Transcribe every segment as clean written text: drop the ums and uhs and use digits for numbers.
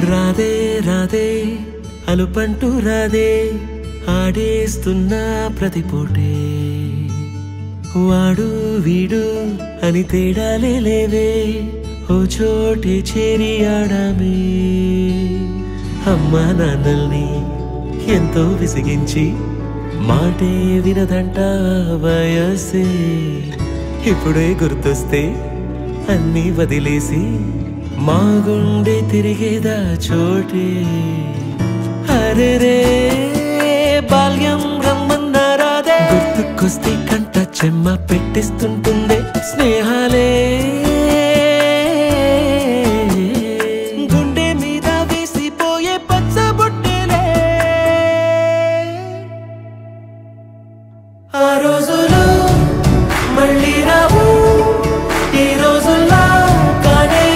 రాదే రాదే అలుపంటూ రాదే ఆడేస్తున్నా ప్రతి పూటే వాడు వీడు అని తేడాలే లేవే ఓ చోటే చేరి ఆడామే అమ్మా నాన్నల్ని ఎంతో విసిగించి మాటే వినదంట వయసే ఇప్పుడే గుర్తొస్తే అన్నీ వదిలేసి మా గుండె తిరిగేదా చోటే అరే రే బాల్యం రమ్మన్నారాదే గుర్తుకొస్తే కంట చెమ్మ పెట్టిస్తుంటుందే స్నేహాలే గుండె మీద వేసిపోయే పచ్చబొట్టెలే ఆ రోజులు మళ్ళీ రావు ఈ రోజుల్లా కానే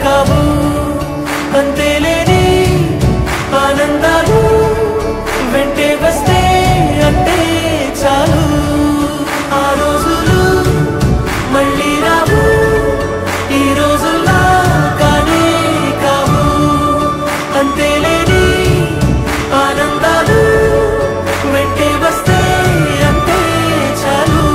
కావు అంతేలేని ఆనందాలు వెంటే వస్తే అంటే చాలు ఆ రోజులు మళ్ళీ రావు ఈ రోజుల్లా కానే కావు అంతేలేని ఆనందాలు వెంటే వస్తే అంటే చాలు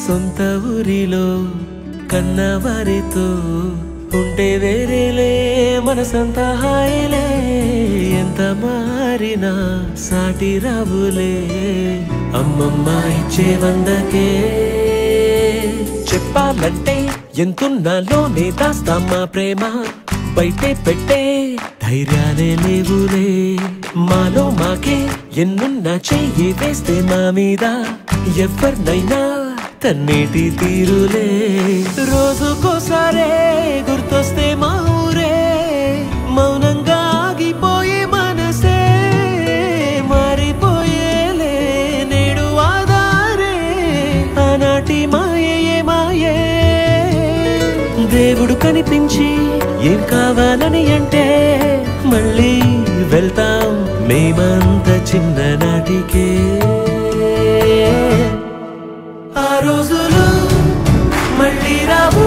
సొంత ఊరిలో కన్నవారితో ఉంటే వేరేలే మనసంతా హాయిలే ఎంత మారినా సాటి రావులే అమ్మమ్మ ఇచ్చే వందకే చెప్పాలంటే ఎంతున్నాలోనే దాస్తామా ప్రేమ బయటే పెట్టే ధైర్యాలే లేవులే మాలో మాకే ఎన్నున్నా చెయ్యి వేస్తే మా మీద ఎవరినైనా తన్నేటి తీరులే రోజుకోసారే గుర్తొస్తే మా ఊరే మౌనంగా ఆగిపోయే మనసే మారిపోయేలే నేడు ఆధారే ఆనాటి మాయే మాయే దేవుడు కనిపించి ఏం కావాలని అంటే మళ్ళీ వెళ్తాం మేమంత చిన్ననాటికే ఆ రోజులు మళ్ళీ రావు